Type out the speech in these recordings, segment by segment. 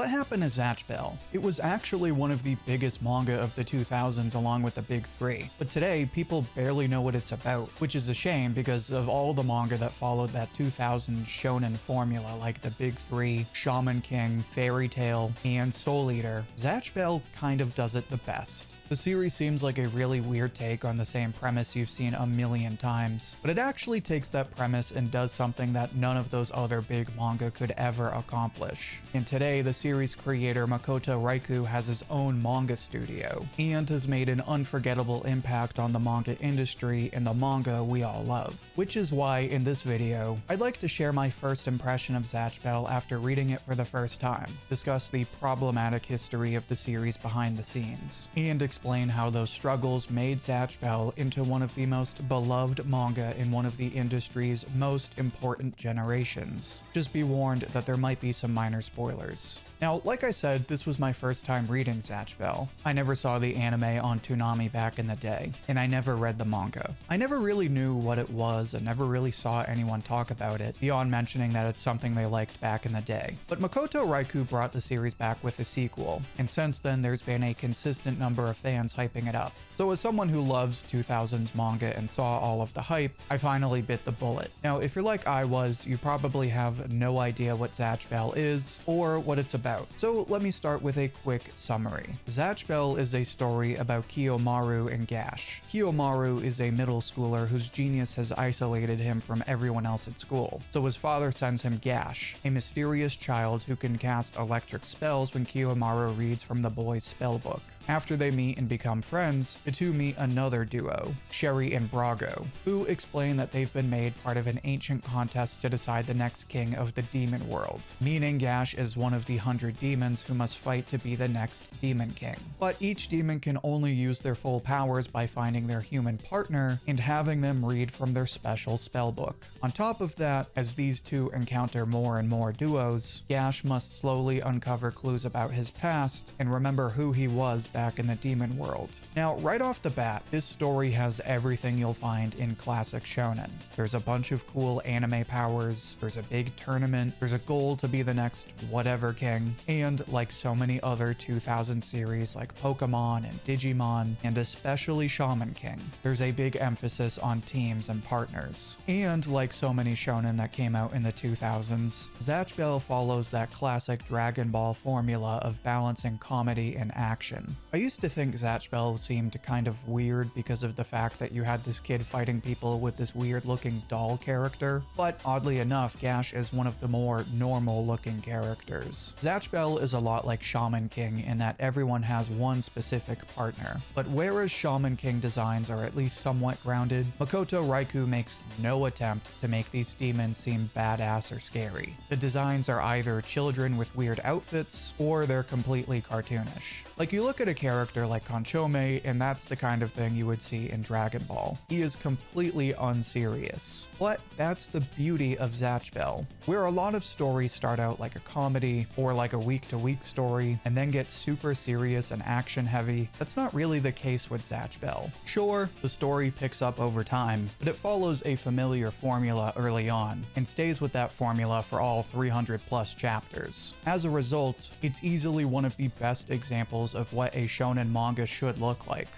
What happened to Zatch Bell? It was actually one of the biggest manga of the 2000s along with the big three, but today people barely know what it's about, which is a shame because of all the manga that followed that 2000 shonen formula like the big three, Shaman King, Fairy Tail, and Soul Eater. Zatch Bell kind of does it the best. The series seems like a really weird take on the same premise you've seen a million times, but it actually takes that premise and does something that none of those other big manga could ever accomplish. And today, the series creator Makoto Raiku has his own manga studio, and has made an unforgettable impact on the manga industry and the manga we all love. Which is why, in this video, I'd like to share my first impression of Zatch Bell after reading it for the first time, discuss the problematic history of the series behind the scenes, and explain how those struggles made Zatch Bell into one of the most beloved manga in one of the industry's most important generations. Just be warned that there might be some minor spoilers. Now, like I said, this was my first time reading Zatch Bell. I never saw the anime on Toonami back in the day, and I never read the manga. I never really knew what it was and never really saw anyone talk about it, beyond mentioning that it's something they liked back in the day. But Makoto Raiku brought the series back with a sequel, and since then there's been a consistent number of fans hyping it up. So as someone who loves 2000s manga and saw all of the hype, I finally bit the bullet. Now, if you're like I was, you probably have no idea what Zatch Bell is, or what it's about. So let me start with a quick summary. Zatch Bell is a story about Kiyomaru and Gash. Kiyomaru is a middle schooler whose genius has isolated him from everyone else at school. So his father sends him Gash, a mysterious child who can cast electric spells when Kiyomaru reads from the boy's spellbook. After they meet and become friends, the two meet another duo, Sherry and Brago, who explain that they've been made part of an ancient contest to decide the next king of the demon world, meaning Gash is one of the 100 demons who must fight to be the next demon king. But each demon can only use their full powers by finding their human partner and having them read from their special spellbook. On top of that, as these two encounter more and more duos, Gash must slowly uncover clues about his past and remember who he was back in the demon world. Now, right off the bat, this story has everything you'll find in classic shonen. There's a bunch of cool anime powers, there's a big tournament, there's a goal to be the next whatever king, and like so many other 2000 series like Pokemon and Digimon, and especially Shaman King, there's a big emphasis on teams and partners. And like so many shonen that came out in the 2000s, Zatch Bell follows that classic Dragon Ball formula of balancing comedy and action. I used to think Zatch Bell seemed kind of weird because of the fact that you had this kid fighting people with this weird looking doll character, but oddly enough, Gash is one of the more normal looking characters. Zatch Bell is a lot like Shaman King in that everyone has one specific partner, but whereas Shaman King designs are at least somewhat grounded, Makoto Raiku makes no attempt to make these demons seem badass or scary. The designs are either children with weird outfits, or they're completely cartoonish. Like, you look at a character like Conchome, and that's the kind of thing you would see in Dragon Ball. He is completely unserious. But that's the beauty of Zatch Bell, where a lot of stories start out like a comedy or like a week-to-week story and then get super serious and action-heavy. That's not really the case with Zatch Bell. Sure, the story picks up over time, but it follows a familiar formula early on and stays with that formula for all 300 plus chapters. As a result, it's easily one of the best examples of what a shonen manga should look like.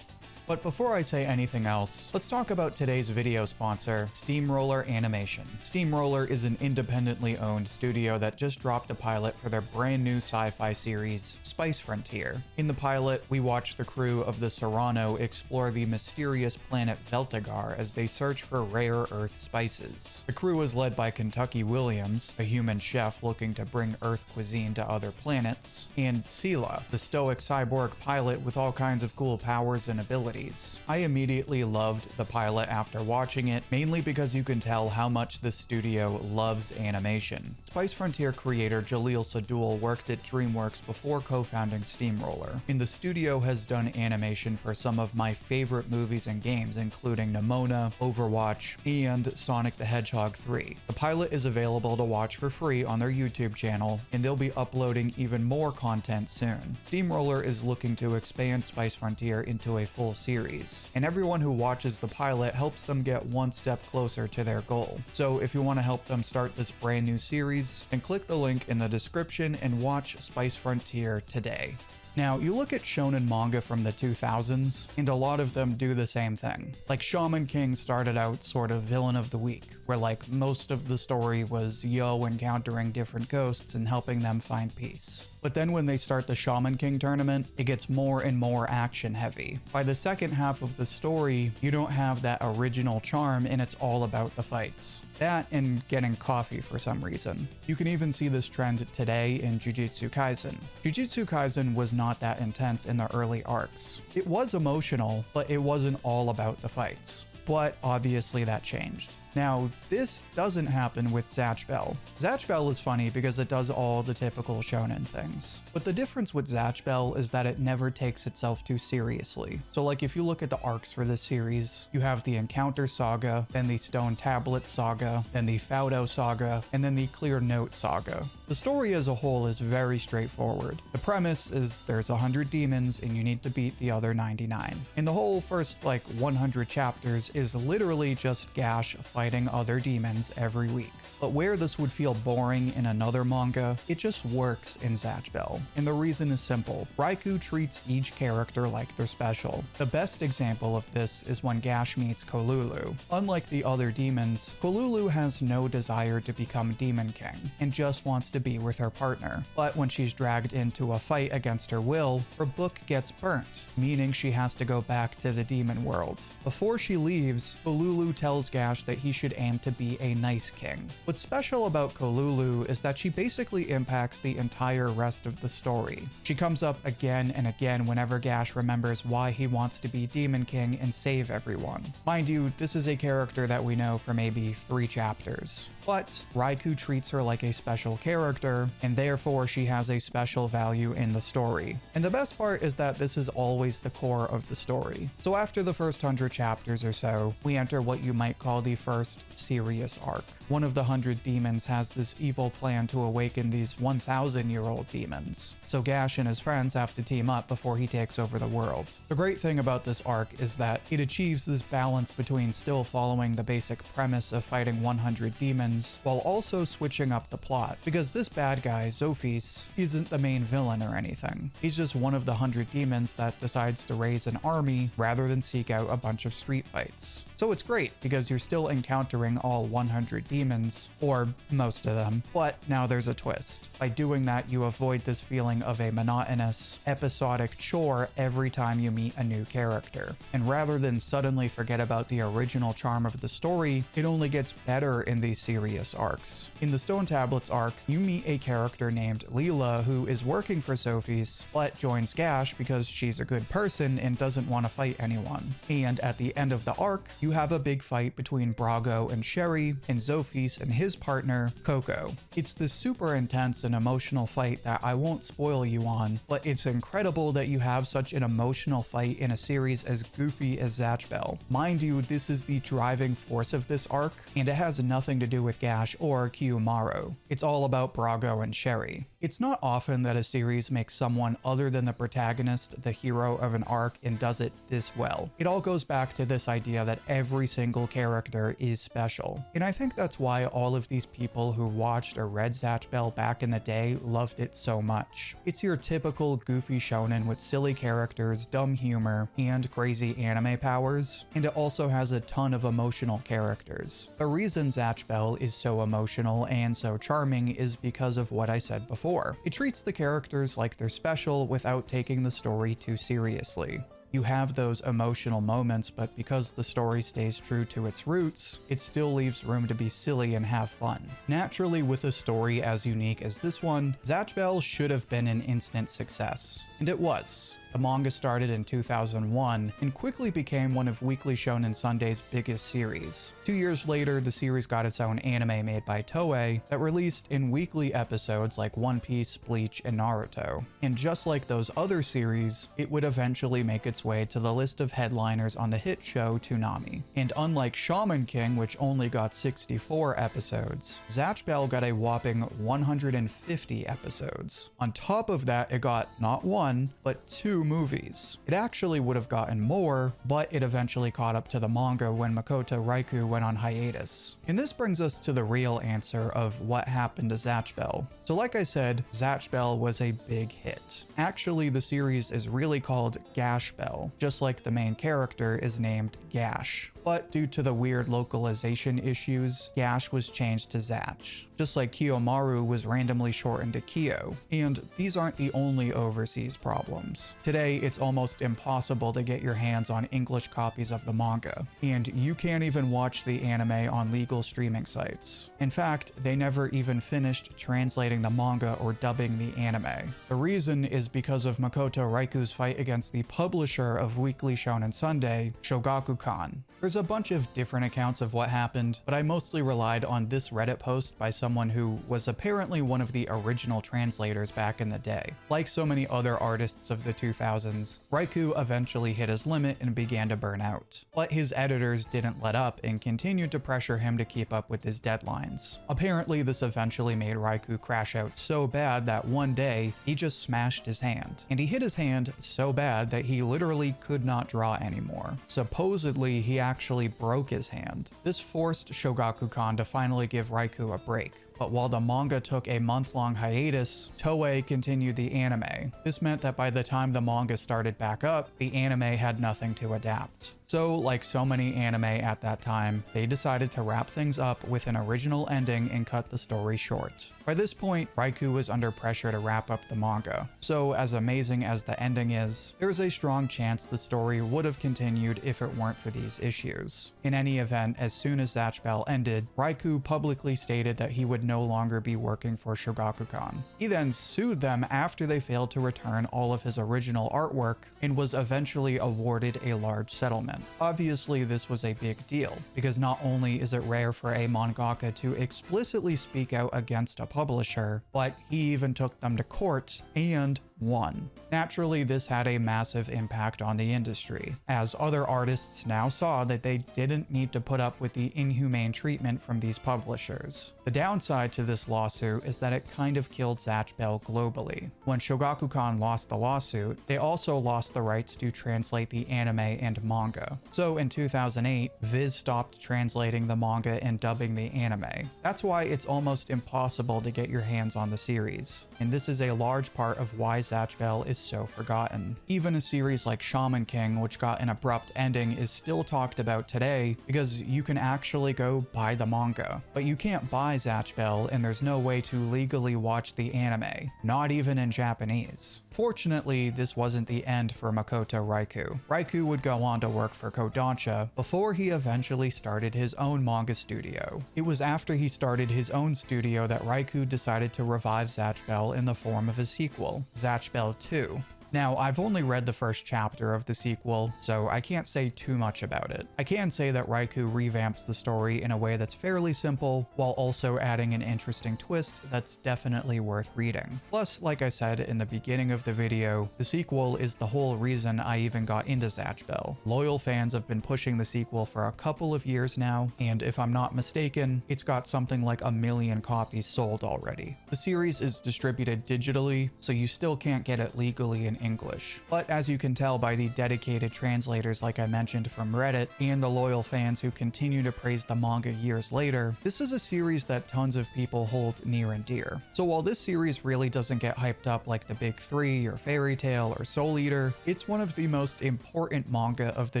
But before I say anything else, let's talk about today's video sponsor, Steamroller Animation. Steamroller is an independently owned studio that just dropped a pilot for their brand new sci-fi series, Spice Frontier. In the pilot, we watch the crew of the Serrano explore the mysterious planet Veltagar as they search for rare Earth spices. The crew is led by Kentucky Williams, a human chef looking to bring Earth cuisine to other planets, and Sela, the stoic cyborg pilot with all kinds of cool powers and abilities. I immediately loved the pilot after watching it, mainly because you can tell how much the studio loves animation. Spice Frontier creator Jalil Sadul worked at DreamWorks before co-founding Steamroller, and the studio has done animation for some of my favorite movies and games, including Nimona, Overwatch, and Sonic the Hedgehog 3. The pilot is available to watch for free on their YouTube channel, and they'll be uploading even more content soon. Steamroller is looking to expand Spice Frontier into a full series series, and everyone who watches the pilot helps them get one step closer to their goal. So if you want to help them start this brand new series, then click the link in the description and watch Spice Frontier today. Now, you look at shonen manga from the 2000s, and a lot of them do the same thing. Like Shaman King started out sort of villain of the week, where like most of the story was Yo encountering different ghosts and helping them find peace. But then when they start the Shaman King tournament, it gets more and more action heavy. By the second half of the story, you don't have that original charm and it's all about the fights. That and getting coffee for some reason. You can even see this trend today in Jujutsu Kaisen. Jujutsu Kaisen was not that intense in the early arcs. It was emotional, but it wasn't all about the fights. But obviously that changed. Now, this doesn't happen with Zatch Bell. Zatch Bell is funny because it does all the typical shonen things. But the difference with Zatch Bell is that it never takes itself too seriously. So like if you look at the arcs for this series, you have the Encounter Saga, then the Stone Tablet Saga, then the Faudo Saga, and then the Clear Note Saga. The story as a whole is very straightforward. The premise is there's 100 demons and you need to beat the other 99. And the whole first like 100 chapters is literally just Gash fighting other demons every week. But where this would feel boring in another manga, it just works in Zatch Bell. And the reason is simple. Raikou treats each character like they're special. The best example of this is when Gash meets Kolulu. Unlike the other demons, Kolulu has no desire to become Demon King and just wants to be with her partner. But when she's dragged into a fight against her will, her book gets burnt, meaning she has to go back to the demon world. Before she leaves, Kolulu tells Gash that he should aim to be a nice king. What's special about Kolulu is that she basically impacts the entire rest of the story. She comes up again and again whenever Gash remembers why he wants to be Demon King and save everyone. Mind you, this is a character that we know for maybe 3 chapters. But Raikou treats her like a special character, and therefore she has a special value in the story. And the best part is that this is always the core of the story. So after the first 100 chapters or so, we enter what you might call the first serious arc. One of the 100 demons has this evil plan to awaken these 1,000-year-old demons. So Gash and his friends have to team up before he takes over the world. The great thing about this arc is that it achieves this balance between still following the basic premise of fighting 100 demons, while also switching up the plot. Because this bad guy, Zophis, isn't the main villain or anything. He's just one of the 100 demons that decides to raise an army rather than seek out a bunch of street fights. So it's great because you're still encountering all 100 demons, or most of them, but now there's a twist. By doing that, you avoid this feeling of a monotonous, episodic chore every time you meet a new character. And rather than suddenly forget about the original charm of the story, it only gets better in these serious arcs. In the Stone Tablets arc, you meet a character named Leela who is working for Zophis, but joins Gash because she's a good person and doesn't want to fight anyone. And at the end of the arc, you have a big fight between Brago and Sherry, and Zophis and his partner, Coco. It's this super intense and emotional fight that I won't spoil you on, but it's incredible that you have such an emotional fight in a series as goofy as Zatch Bell. Mind you, this is the driving force of this arc, and it has nothing to do with Gash or Kiyomaru. It's all about Brago and Sherry. It's not often that a series makes someone other than the protagonist the hero of an arc and does it this well. It all goes back to this idea that every single character is special. And I think that's why all of these people who watched or read Zatch Bell back in the day loved it so much. It's your typical goofy shonen with silly characters, dumb humor, and crazy anime powers, and it also has a ton of emotional characters. The reason Zatch Bell is so emotional and so charming is because of what I said before. It treats the characters like they're special without taking the story too seriously. You have those emotional moments, but because the story stays true to its roots, it still leaves room to be silly and have fun. Naturally, with a story as unique as this one, Zatch Bell should have been an instant success. And it was. The manga started in 2001 and quickly became one of Weekly Shonen Sunday's biggest series. 2 years later, the series got its own anime made by Toei that released in weekly episodes like One Piece, Bleach, and Naruto. And just like those other series, it would eventually make its way to the list of headliners on the hit show Toonami. And unlike Shaman King, which only got 64 episodes, Zatch Bell got a whopping 150 episodes. On top of that, it got not one, but 2 movies. It actually would have gotten more, but it eventually caught up to the manga when Makoto Raikou went on hiatus. And this brings us to the real answer of what happened to Zatch Bell. So like I said, Zatch Bell was a big hit. Actually, the series is really called Gash Bell, just like the main character is named Gash. But due to the weird localization issues, Gash was changed to Zatch, just like Kiyomaru was randomly shortened to Kyo. And these aren't the only overseas problems. Today, it's almost impossible to get your hands on English copies of the manga, and you can't even watch the anime on legal streaming sites. In fact, they never even finished translating the manga or dubbing the anime. The reason is because of Makoto Raikou's fight against the publisher of Weekly Shonen Sunday, Shogakukan. There's a bunch of different accounts of what happened, but I mostly relied on this Reddit post by someone who was apparently one of the original translators back in the day. Like so many other artists of the 2000s, Raikou eventually hit his limit and began to burn out. But his editors didn't let up and continued to pressure him to keep up with his deadlines. Apparently, this eventually made Raikou crash out so bad that one day, he just smashed his hand. And he hit his hand so bad that he literally could not draw anymore. Supposedly, he actually broke his hand. This forced Shogakukan to finally give Raikou a break. But while the manga took a month-long hiatus, Toei continued the anime. This meant that by the time the manga started back up, the anime had nothing to adapt. So, like so many anime at that time, they decided to wrap things up with an original ending and cut the story short. By this point, Raikou was under pressure to wrap up the manga. So, as amazing as the ending is, there's a strong chance the story would have continued if it weren't for these issues. In any event, as soon as Zatch Bell ended, Raikou publicly stated that he would no longer be working for Shogakukan. He then sued them after they failed to return all of his original artwork and was eventually awarded a large settlement. Obviously, this was a big deal, because not only is it rare for a mangaka to explicitly speak out against a publisher, but he even took them to court and won. Naturally, this had a massive impact on the industry, as other artists now saw that they didn't need to put up with the inhumane treatment from these publishers. The downside to this lawsuit is that it kind of killed Zatch Bell globally. When Shogakukan lost the lawsuit, they also lost the rights to translate the anime and manga. So in 2008, Viz stopped translating the manga and dubbing the anime. That's why it's almost impossible to get your hands on the series, and this is a large part of why Zatch Bell is so forgotten. Even a series like Shaman King, which got an abrupt ending, is still talked about today because you can actually go buy the manga. But you can't buy Zatch Bell, and there's no way to legally watch the anime, not even in Japanese. Fortunately, this wasn't the end for Makoto Raikou. Raikou would go on to work for Kodansha before he eventually started his own manga studio. It was after he started his own studio that Raikou decided to revive Zatch Bell in the form of a sequel, Zatch Bell 2. Now, I've only read the first chapter of the sequel, so I can't say too much about it. I can say that Raikou revamps the story in a way that's fairly simple, while also adding an interesting twist that's definitely worth reading. Plus, like I said in the beginning of the video, the sequel is the whole reason I even got into Zatch Bell. Loyal fans have been pushing the sequel for a couple of years now, and if I'm not mistaken, it's got something like 1 million copies sold already. The series is distributed digitally, so you still can't get it legally in English. But as you can tell by the dedicated translators like I mentioned from Reddit, and the loyal fans who continue to praise the manga years later, this is a series that tons of people hold near and dear. So while this series really doesn't get hyped up like the big three or Fairy Tail or Soul Eater, it's one of the most important manga of the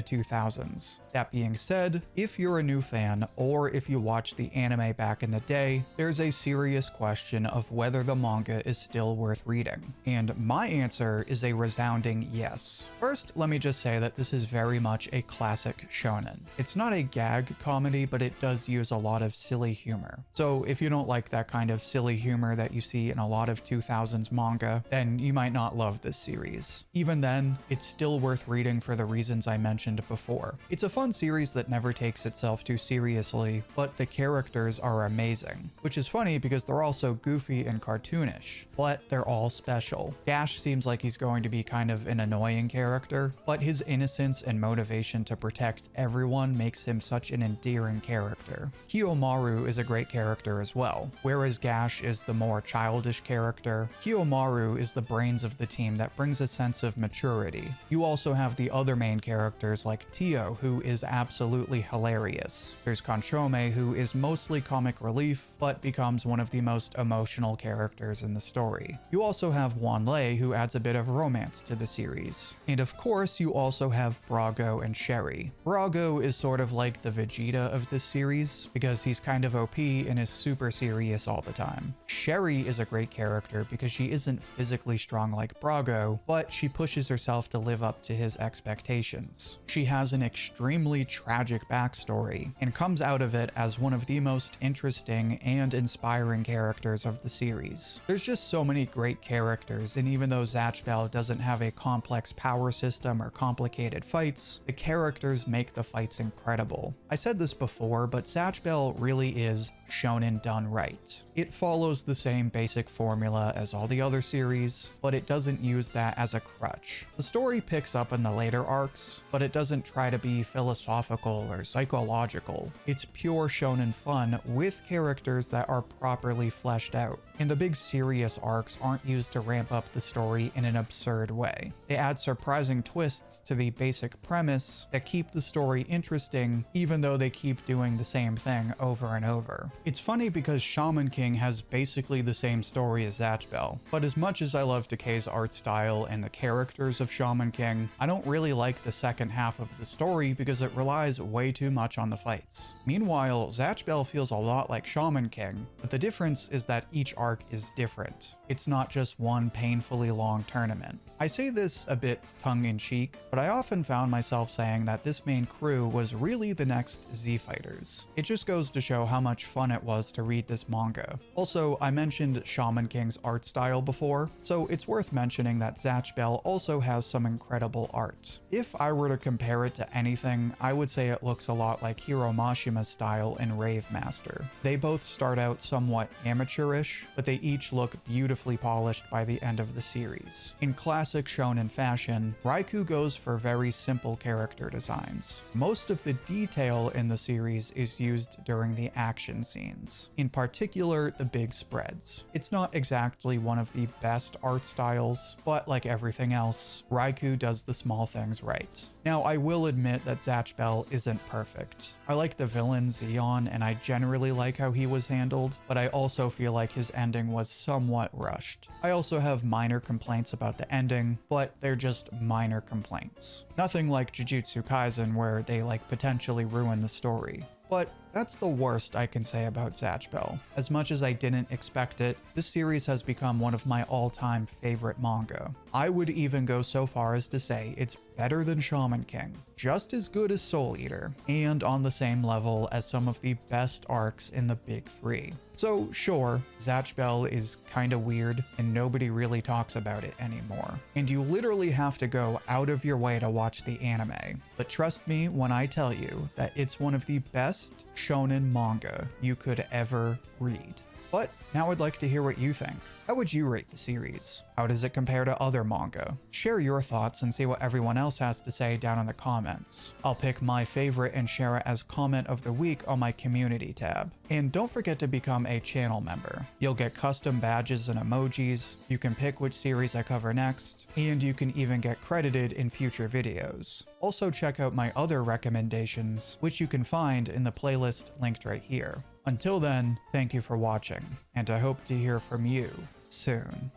2000s. That being said, if you're a new fan, or if you watched the anime back in the day, there's a serious question of whether the manga is still worth reading. And my answer is a resounding yes. First, let me just say that this is very much a classic shonen. It's not a gag comedy, but it does use a lot of silly humor. So if you don't like that kind of silly humor that you see in a lot of 2000s manga, then you might not love this series. Even then, it's still worth reading for the reasons I mentioned before. It's a fun series that never takes itself too seriously, but the characters are amazing, which is funny because they're also goofy and cartoonish, but they're all special. Gash seems like he's going going to be kind of an annoying character, but his innocence and motivation to protect everyone makes him such an endearing character. Kiyomaru is a great character as well. Whereas Gash is the more childish character, Kiyomaru is the brains of the team that brings a sense of maturity. You also have the other main characters like Tio, who is absolutely hilarious. There's Kanchome, who is mostly comic relief, but becomes one of the most emotional characters in the story. You also have Wanlei, who adds a bit of romance to the series. And of course, you also have Brago and Sherry. Brago is sort of like the Vegeta of this series, because he's kind of OP and is super serious all the time. Sherry is a great character because she isn't physically strong like Brago, but she pushes herself to live up to his expectations. She has an extremely tragic backstory, and comes out of it as one of the most interesting and inspiring characters of the series. There's just so many great characters, and even though Zatch Bell doesn't have a complex power system or complicated fights, the characters make the fights incredible. I said this before, but Zatch Bell really is shonen done right. It follows the same basic formula as all the other series, but it doesn't use that as a crutch. The story picks up in the later arcs, but it doesn't try to be philosophical or psychological. It's pure shonen fun with characters that are properly fleshed out. And the big serious arcs aren't used to ramp up the story in an absurd way. They add surprising twists to the basic premise that keep the story interesting, even though they keep doing the same thing over and over. It's funny because Shaman King has basically the same story as Zatch Bell, but as much as I love Decay's art style and the characters of Shaman King, I don't really like the second half of the story because it relies way too much on the fights. Meanwhile, Zatch Bell feels a lot like Shaman King, but the difference is that each arc is different. It's not just one painfully long tournament. I say this a bit tongue-in-cheek, but I often found myself saying that this main crew was really the next Z Fighters. It just goes to show how much fun it was to read this manga. Also, I mentioned Shaman King's art style before, so it's worth mentioning that Zatch Bell also has some incredible art. If I were to compare it to anything, I would say it looks a lot like Hiro Mashima's style in Rave Master. They both start out somewhat amateurish, but they each look beautifully polished by the end of the series. In classic shonen fashion, Raikou goes for very simple character designs. Most of the detail in the series is used during the action scenes, in particular the big spreads. It's not exactly one of the best art styles, but like everything else, Raikou does the small things right. Now, I will admit that Zatch Bell isn't perfect. I like the villain Zeon, and I generally like how he was handled, but I also feel like his ending was somewhat rushed. I also have minor complaints about the ending, but they're just minor complaints. Nothing like Jujutsu Kaisen where they potentially ruin the story. But that's the worst I can say about Zatch Bell. As much as I didn't expect it, this series has become one of my all-time favorite manga. I would even go so far as to say it's better than Shaman King, just as good as Soul Eater, and on the same level as some of the best arcs in the big three. So sure, Zatch Bell is kinda weird and nobody really talks about it anymore. And you literally have to go out of your way to watch the anime. But trust me when I tell you that it's one of the best shonen manga you could ever read. But now I'd like to hear what you think. How would you rate the series? How does it compare to other manga? Share your thoughts and see what everyone else has to say down in the comments. I'll pick my favorite and share it as comment of the week on my community tab. And don't forget to become a channel member. You'll get custom badges and emojis, you can pick which series I cover next, and you can even get credited in future videos. Also check out my other recommendations, which you can find in the playlist linked right here. Until then, thank you for watching, and I hope to hear from you soon.